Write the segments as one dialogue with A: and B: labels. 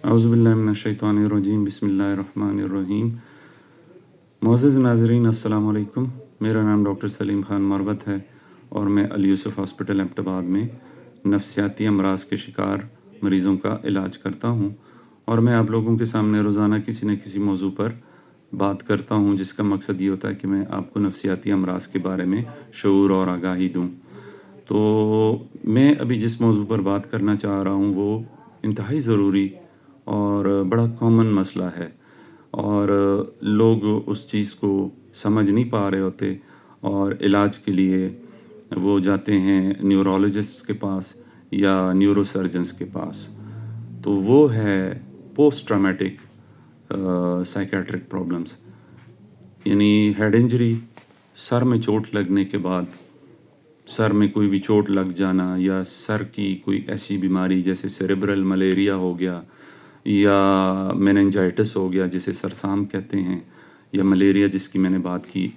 A: اعوذ باللہ من الشیطان الرجیم، بسم اللہ الرحمن الرحیم۔ معزز ناظرین، السلام علیکم۔ میرا نام ڈاکٹر سلیم خان مروت ہے اور میں الیوسف ہاسپٹل ایبٹ آباد میں نفسیاتی امراض کے شکار مریضوں کا علاج کرتا ہوں، اور میں آپ لوگوں کے سامنے روزانہ کسی نہ کسی موضوع پر بات کرتا ہوں، جس کا مقصد یہ ہوتا ہے کہ میں آپ کو نفسیاتی امراض کے بارے میں شعور اور آگاہی دوں۔ تو میں ابھی جس موضوع پر بات کرنا چاہ رہا ہوں وہ انتہائی ضروری اور بڑا کامن مسئلہ ہے، اور لوگ اس چیز کو سمجھ نہیں پا رہے ہوتے، اور علاج کے لیے وہ جاتے ہیں نیورولوجسٹ کے پاس یا نیورو سرجنس کے پاس۔ تو وہ ہے پوسٹ ٹرامیٹک سائیکیٹرک پرابلمس، یعنی ہیڈ انجری، سر میں چوٹ لگنے کے بعد، سر میں کوئی بھی چوٹ لگ جانا، یا سر کی کوئی ایسی بیماری جیسے سیریبرل ملیریا ہو گیا یا میننجائٹس ہو گیا جسے سرسام کہتے ہیں، یا ملیریا جس کی میں نے بات کی،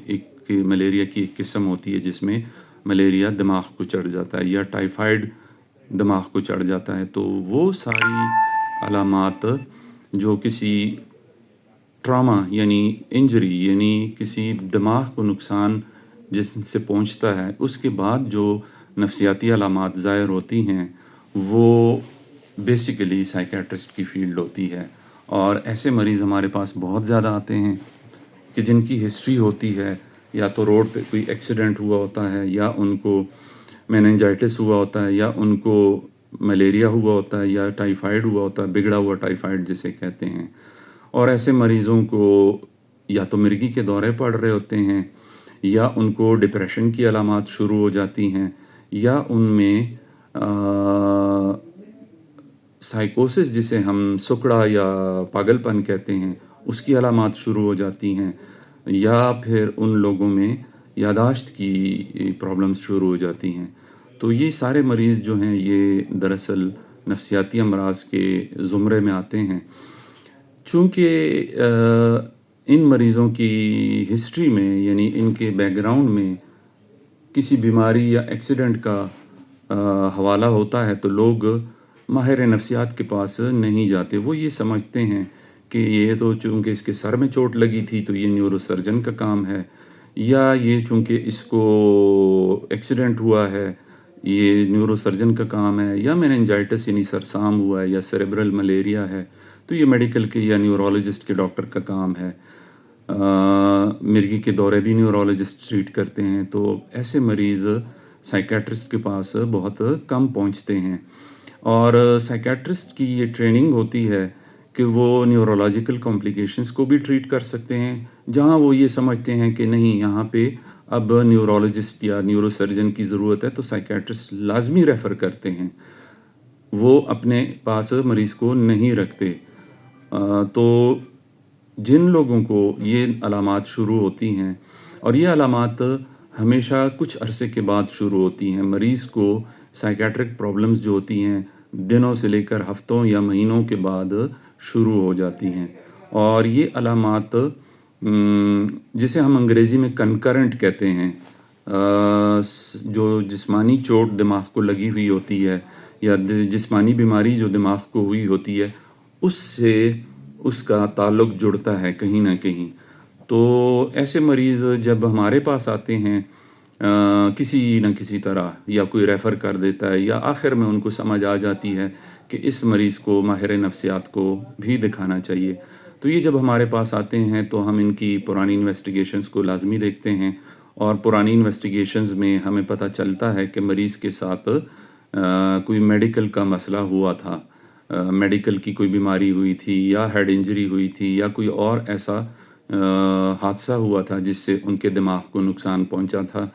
A: ملیریا کی ایک قسم ہوتی ہے جس میں ملیریا دماغ کو چڑھ جاتا ہے، یا ٹائیفائڈ دماغ کو چڑھ جاتا ہے۔ تو وہ ساری علامات جو کسی ٹراما یعنی انجری، یعنی کسی دماغ کو نقصان جس سے پہنچتا ہے، اس کے بعد جو نفسیاتی علامات ظاہر ہوتی ہیں وہ بیسیکلی سائیکیٹرسٹ کی فیلڈ ہوتی ہے۔ اور ایسے مریض ہمارے پاس بہت زیادہ آتے ہیں کہ جن کی ہسٹری ہوتی ہے، یا تو روڈ پہ کوئی ایکسیڈنٹ ہوا ہوتا ہے، یا ان کو میننجائٹس ہوا ہوتا ہے، یا ان کو ملیریا ہوا ہوتا ہے، یا ٹائیفائڈ ہوا ہوتا ہے، بگڑا ہوا ٹائیفائڈ جسے کہتے ہیں۔ اور ایسے مریضوں کو یا تو مرگی کے دورے پڑ رہے ہوتے ہیں، یا ان کو ڈپریشن کی علامات شروع ہو جاتی ہیں، یا ان میں سائیکوسس جسے ہم سکڑا یا پاگل پن کہتے ہیں اس کی علامات شروع ہو جاتی ہیں، یا پھر ان لوگوں میں یادداشت کی پرابلمز شروع ہو جاتی ہیں۔ تو یہ سارے مریض جو ہیں یہ دراصل نفسیاتی امراض کے زمرے میں آتے ہیں، چونکہ ان مریضوں کی ہسٹری میں، یعنی ان کے بیک گراؤنڈ میں کسی بیماری یا ایکسیڈنٹ کا حوالہ ہوتا ہے، تو لوگ ماہر نفسیات کے پاس نہیں جاتے۔ وہ یہ سمجھتے ہیں کہ یہ تو چونکہ اس کے سر میں چوٹ لگی تھی تو یہ نیورو سرجن کا کام ہے، یا یہ چونکہ اس کو ایکسیڈنٹ ہوا ہے یہ نیورو سرجن کا کام ہے، یا میننجائٹس یعنی سرسام ہوا ہے، یا سیریبرل ملیریا ہے تو یہ میڈیکل کے یا نیورولوجسٹ کے ڈاکٹر کا کام ہے۔ مرگی کے دورے بھی نیورولوجسٹ ٹریٹ کرتے ہیں۔ تو ایسے مریض سائیکیٹرسٹ کے پاس بہت کم پہنچتے ہیں، اور سائیکیٹرسٹ کی یہ ٹریننگ ہوتی ہے کہ وہ نیورولوجیکل کمپلیکیشنز کو بھی ٹریٹ کر سکتے ہیں، جہاں وہ یہ سمجھتے ہیں کہ نہیں یہاں پہ اب نیورولوجسٹ یا نیورو سرجن کی ضرورت ہے، تو سائیکیٹرسٹ لازمی ریفر کرتے ہیں، وہ اپنے پاس مریض کو نہیں رکھتے۔ تو جن لوگوں کو یہ علامات شروع ہوتی ہیں، اور یہ علامات ہمیشہ کچھ عرصے کے بعد شروع ہوتی ہیں، مریض کو سائیکیٹرک پرابلمز جو ہوتی ہیں دنوں سے لے کر ہفتوں یا مہینوں کے بعد شروع ہو جاتی ہیں، اور یہ علامات جسے ہم انگریزی میں کنکرنٹ کہتے ہیں، جو جسمانی چوٹ دماغ کو لگی ہوئی ہوتی ہے یا جسمانی بیماری جو دماغ کو ہوئی ہوتی ہے اس سے اس کا تعلق جڑتا ہے کہیں نہ کہیں۔ تو ایسے مریض جب ہمارے پاس آتے ہیں کسی نہ کسی طرح، یا کوئی ریفر کر دیتا ہے، یا آخر میں ان کو سمجھ آ جاتی ہے کہ اس مریض کو ماہر نفسیات کو بھی دکھانا چاہیے، تو یہ جب ہمارے پاس آتے ہیں تو ہم ان کی پرانی انویسٹیگیشنز کو لازمی دیکھتے ہیں، اور پرانی انویسٹیگیشنز میں ہمیں پتہ چلتا ہے کہ مریض کے ساتھ کوئی میڈیکل کا مسئلہ ہوا تھا، میڈیکل کی کوئی بیماری ہوئی تھی، یا ہیڈ انجری ہوئی تھی، یا کوئی اور ایسا حادثہ ہوا تھا جس سے ان کے دماغ کو نقصان پہنچا تھا۔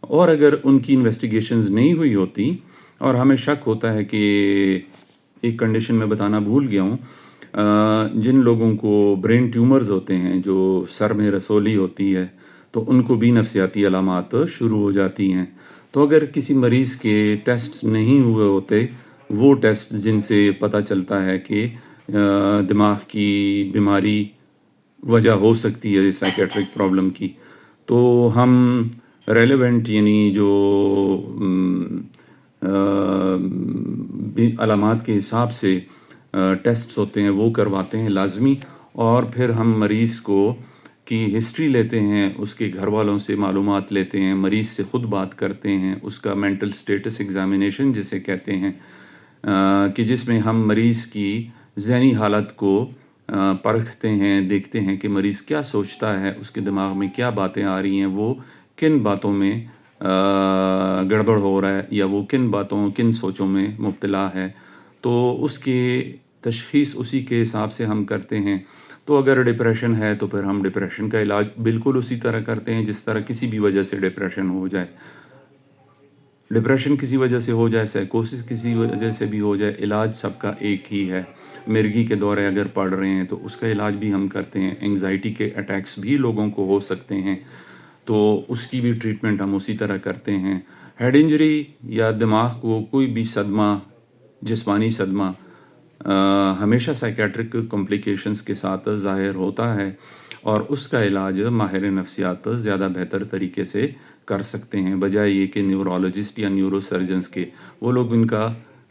A: اور اگر ان کی انویسٹیگیشنز نہیں ہوئی ہوتی اور ہمیں شک ہوتا ہے کہ ایک کنڈیشن میں بتانا بھول گیا ہوں، جن لوگوں کو برین ٹیومرز ہوتے ہیں، جو سر میں رسولی ہوتی ہے، تو ان کو بھی نفسیاتی علامات شروع ہو جاتی ہیں۔ تو اگر کسی مریض کے ٹیسٹ نہیں ہوئے ہوتے، وہ ٹیسٹ جن سے پتہ چلتا ہے کہ دماغ کی بیماری وجہ ہو سکتی ہے سائیکیٹرک پرابلم کی، تو ہم ریلیونٹ یعنی جو علامات کے حساب سے ٹیسٹس ہوتے ہیں وہ کرواتے ہیں لازمی، اور پھر ہم مریض کو کی ہسٹری لیتے ہیں، اس کے گھر والوں سے معلومات لیتے ہیں، مریض سے خود بات کرتے ہیں، اس کا مینٹل سٹیٹس ایگزامینیشن جسے کہتے ہیں، کہ جس میں ہم مریض کی ذہنی حالت کو پرکھتے ہیں، دیکھتے ہیں کہ مریض کیا سوچتا ہے، اس کے دماغ میں کیا باتیں آ رہی ہیں، وہ کن باتوں میں گڑبڑ ہو رہا ہے، یا وہ کن سوچوں میں مبتلا ہے، تو اس کی تشخیص اسی کے حساب سے ہم کرتے ہیں۔ تو اگر ڈپریشن ہے تو پھر ہم ڈپریشن کا علاج بالکل اسی طرح کرتے ہیں جس طرح کسی بھی وجہ سے ڈپریشن ہو جائے۔ ڈپریشن کسی وجہ سے ہو جائے، سائیکوسس کسی وجہ سے بھی ہو جائے، علاج سب کا ایک ہی ہے۔ مرگی کے دورے اگر پڑ رہے ہیں تو اس کا علاج بھی ہم کرتے ہیں۔ انگزائٹی کے اٹیکس بھی لوگوں کو ہو سکتے ہیں، تو اس کی بھی ٹریٹمنٹ ہم اسی طرح کرتے ہیں۔ ہیڈ انجری یا دماغ کو کوئی بھی صدمہ، جسمانی صدمہ، ہمیشہ سائیکیٹرک کمپلیکیشنز کے ساتھ ظاہر ہوتا ہے، اور اس کا علاج ماہر نفسیات زیادہ بہتر طریقے سے کر سکتے ہیں، بجائے یہ کہ نیورولوجسٹ یا نیورو سرجنز کے۔ وہ لوگ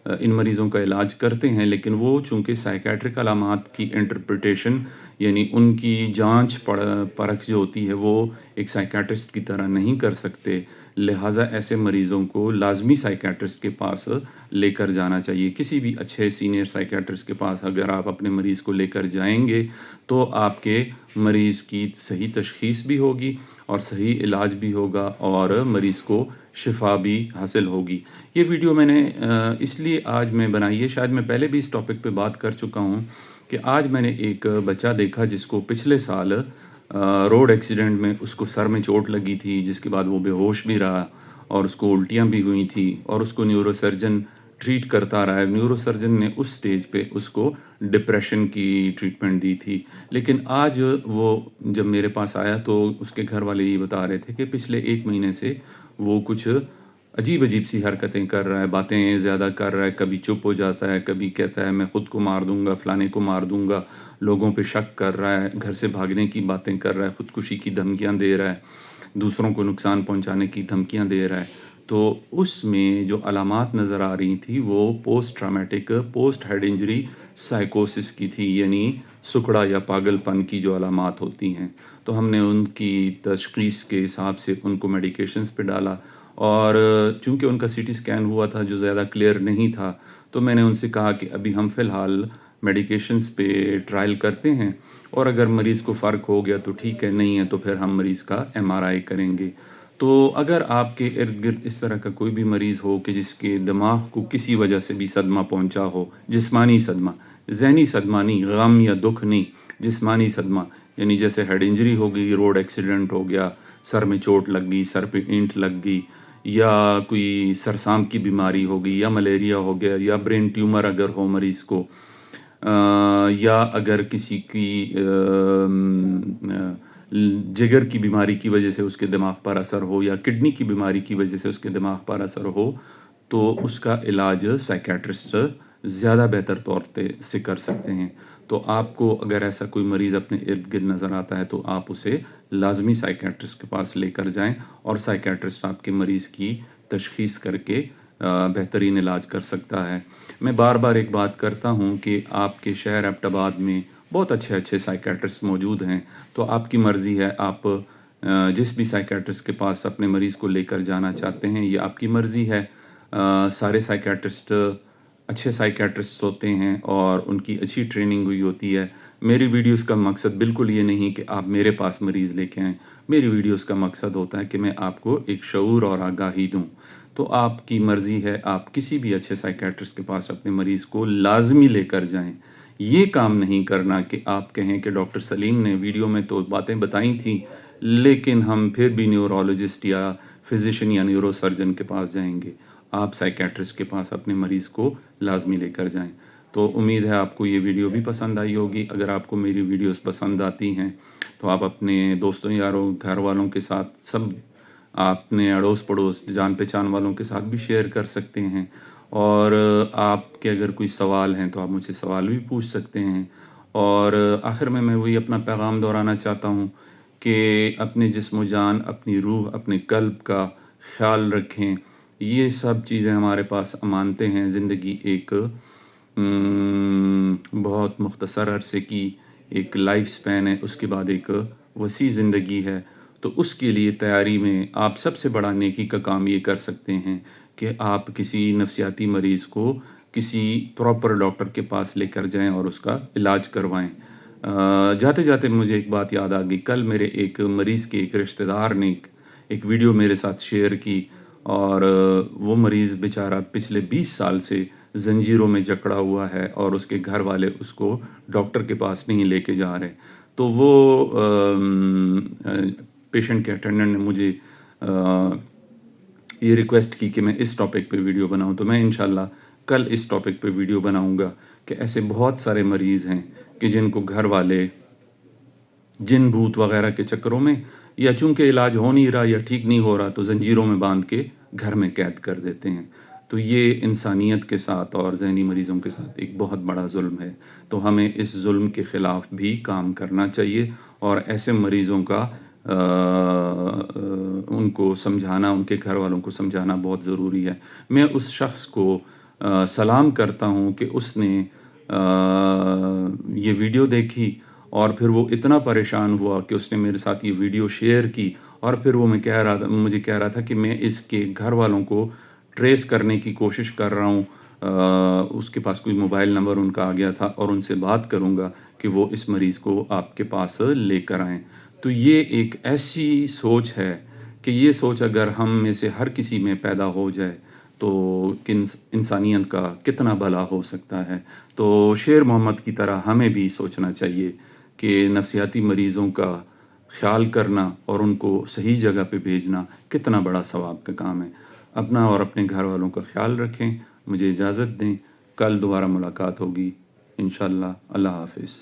A: ان مریضوں کا علاج کرتے ہیں، لیکن وہ چونکہ سائیکیٹرک علامات کی انٹرپریٹیشن، یعنی ان کی جانچ پرکھ جو ہوتی ہے، وہ ایک سائیکیٹرسٹ کی طرح نہیں کر سکتے، لہٰذا ایسے مریضوں کو لازمی سائیکیٹرسٹ کے پاس لے کر جانا چاہیے۔ کسی بھی اچھے سینئر سائیکیٹرسٹ کے پاس اگر آپ اپنے مریض کو لے کر جائیں گے تو آپ کے مریض کی صحیح تشخیص بھی ہوگی اور صحیح علاج بھی ہوگا، اور مریض کو شفا بھی حاصل ہوگی۔ یہ ویڈیو میں نے اس لیے آج میں بنائی ہے، شاید میں پہلے بھی اس ٹاپک پہ بات کر چکا ہوں، کہ آج میں نے ایک بچہ دیکھا جس کو پچھلے سال روڈ ایکسیڈنٹ میں اس کو سر میں چوٹ لگی تھی، جس کے بعد وہ بے ہوش بھی رہا، اور اس کو الٹیاں بھی ہوئی تھی، اور اس کو نیورو سرجن ٹریٹ کرتا رہا ہے۔ نیورو سرجن نے اس سٹیج پہ اس کو ڈپریشن کی ٹریٹمنٹ دی تھی، لیکن آج وہ جب میرے پاس آیا تو اس کے گھر والے یہ بتا رہے تھے کہ پچھلے 1 مہینے سے وہ کچھ عجیب سی حرکتیں کر رہا ہے، باتیں زیادہ کر رہا ہے، کبھی چپ ہو جاتا ہے، کبھی کہتا ہے میں خود کو مار دوں گا، فلانے کو مار دوں گا، لوگوں پہ شک کر رہا ہے، گھر سے بھاگنے کی باتیں کر رہا ہے، خودکشی کی دھمکیاں دے رہا ہے، دوسروں کو نقصان پہنچانے کی دھمکیاں دے رہا ہے۔ تو اس میں جو علامات نظر آ رہی تھی وہ post traumatic post head injury سائیکوسس کی تھی، یعنی سکڑا یا پاگل پن کی جو علامات ہوتی ہیں۔ تو ہم نے ان کی تشخیص کے حساب سے ان کو میڈیکیشنز پہ ڈالا، اور چونکہ ان کا سی ٹی اسکین ہوا تھا جو زیادہ کلیئر نہیں تھا، تو میں نے ان سے کہا کہ ابھی ہم فی الحال میڈیکیشنز پہ ٹرائل کرتے ہیں، اور اگر مریض کو فرق ہو گیا تو ٹھیک ہے، نہیں ہے تو پھر ہم مریض کا MRI کریں گے۔ تو اگر آپ کے ارد گرد اس طرح کا کوئی بھی مریض ہو کہ جس کے دماغ کو کسی وجہ سے بھی صدمہ پہنچا ہو، جسمانی صدمہ، ذہنی صدمہ نہیں، غم یا دکھ نہیں، جسمانی صدمہ، یعنی جیسے ہیڈ انجری ہو گئی، روڈ ایکسیڈنٹ ہو گیا، سر میں چوٹ لگ گئی، سر پہ اینٹ لگ گئی، یا کوئی سرسام کی بیماری ہو گئی، یا ملیریا ہو گیا، یا برین ٹیومر اگر ہو مریض کو، یا اگر کسی کی جگر کی بیماری کی وجہ سے اس کے دماغ پر اثر ہو، یا کڈنی کی بیماری کی وجہ سے اس کے دماغ پر اثر ہو، تو اس کا علاج سائیکیٹرسٹ زیادہ بہتر طور سے کر سکتے ہیں۔ تو آپ کو اگر ایسا کوئی مریض اپنے ارد گرد نظر آتا ہے تو آپ اسے لازمی سائیکیٹرسٹ کے پاس لے کر جائیں، اور سائیکیٹرسٹ آپ کے مریض کی تشخیص کر کے بہترین علاج کر سکتا ہے۔ میں بار بار ایک بات کرتا ہوں کہ آپ کے شہر ایبٹ آباد میں بہت اچھے سائیکیٹرسٹ موجود ہیں، تو آپ کی مرضی ہے، آپ جس بھی سائیکیٹرسٹ کے پاس اپنے مریض کو لے کر جانا چاہتے ہیں، یہ آپ کی مرضی ہے۔ سارے سائیکیٹرسٹ اچھے سائیکیٹرسٹ ہوتے ہیں اور ان کی اچھی ٹریننگ ہوئی ہوتی ہے۔ میری ویڈیوز کا مقصد بالکل یہ نہیں کہ آپ میرے پاس مریض لے کے آئیں، میری ویڈیوز کا مقصد ہوتا ہے کہ میں آپ کو ایک شعور اور آگاہی دوں۔ تو آپ کی مرضی ہے، آپ کسی بھی اچھے سائیکیٹرسٹ کے پاس اپنے مریض کو لازمی لے کر جائیں۔ یہ کام نہیں کرنا کہ آپ کہیں کہ ڈاکٹر سلیم نے ویڈیو میں تو باتیں بتائی تھیں، لیکن ہم پھر بھی نیورولوجسٹ یا فزیشین یا نیورو سرجن کے پاس جائیں گے۔ آپ سائیکیٹرسٹ کے پاس اپنے مریض کو لازمی لے کر جائیں۔ تو امید ہے آپ کو یہ ویڈیو بھی پسند آئی ہوگی۔ اگر آپ کو میری ویڈیوز پسند آتی ہیں تو آپ اپنے دوستوں یاروں گھر والوں کے ساتھ، سب اپنے اڑوس پڑوس جان پہچان والوں کے ساتھ بھی شیئر کر سکتے ہیں، اور آپ کے اگر کوئی سوال ہیں تو آپ مجھ سے سوال بھی پوچھ سکتے ہیں۔ اور آخر میں وہی اپنا پیغام دہرانا چاہتا ہوں کہ اپنے جسم و جان، اپنی روح، اپنے قلب کا خیال رکھیں۔ یہ سب چیزیں ہمارے پاس امانتیں ہیں۔ زندگی ایک بہت مختصر عرصے کی ایک لائف سپین ہے، اس کے بعد ایک وسیع زندگی ہے. تو اس کے لیے تیاری میں آپ سب سے بڑا نیکی کا کام یہ کر سکتے ہیں کہ آپ کسی نفسیاتی مریض کو کسی پراپر ڈاکٹر کے پاس لے کر جائیں اور اس کا علاج کروائیں. جاتے جاتے مجھے ایک بات یاد آ گئی. کل میرے ایک مریض کے ایک رشتہ دار نے ایک ویڈیو میرے ساتھ شیئر کی، اور وہ مریض بیچارہ پچھلے 20 سال سے زنجیروں میں جکڑا ہوا ہے، اور اس کے گھر والے اس کو ڈاکٹر کے پاس نہیں لے کے جا رہے. تو وہ پیشنٹ کے اٹینڈنٹ نے مجھے یہ ریکویسٹ کی کہ میں اس ٹاپک پہ ویڈیو بناؤں. تو میں انشاءاللہ کل اس ٹاپک پہ ویڈیو بناؤں گا کہ ایسے بہت سارے مریض ہیں کہ جن کو گھر والے جن بھوت وغیرہ کے چکروں میں، یا چونکہ علاج ہو نہیں رہا یا ٹھیک نہیں ہو رہا، تو زنجیروں میں باندھ کے گھر میں قید کر دیتے ہیں. تو یہ انسانیت کے ساتھ اور ذہنی مریضوں کے ساتھ ایک بہت بڑا ظلم ہے. تو ہمیں اس ظلم کے خلاف بھی کام کرنا چاہیے، اور ایسے مریضوں کا ان کو سمجھانا، ان کے گھر والوں کو سمجھانا بہت ضروری ہے. میں اس شخص کو سلام کرتا ہوں کہ اس نے یہ ویڈیو دیکھی، اور پھر وہ اتنا پریشان ہوا کہ اس نے میرے ساتھ یہ ویڈیو شیئر کی، اور پھر وہ مجھے کہہ رہا تھا کہ میں اس کے گھر والوں کو ٹریس کرنے کی کوشش کر رہا ہوں. اس کے پاس کوئی موبائل نمبر ان کا آ گیا تھا، اور ان سے بات کروں گا کہ وہ اس مریض کو آپ کے پاس لے کر آئیں. تو یہ ایک ایسی سوچ ہے کہ یہ سوچ اگر ہم میں سے ہر کسی میں پیدا ہو جائے تو انسانیت کا کتنا بھلا ہو سکتا ہے. تو شیر محمد کی طرح ہمیں بھی سوچنا چاہیے کہ نفسیاتی مریضوں کا خیال کرنا اور ان کو صحیح جگہ پہ بھیجنا کتنا بڑا ثواب کا کام ہے. اپنا اور اپنے گھر والوں کا خیال رکھیں. مجھے اجازت دیں، کل دوبارہ ملاقات ہوگی انشاءاللہ. اللہ حافظ.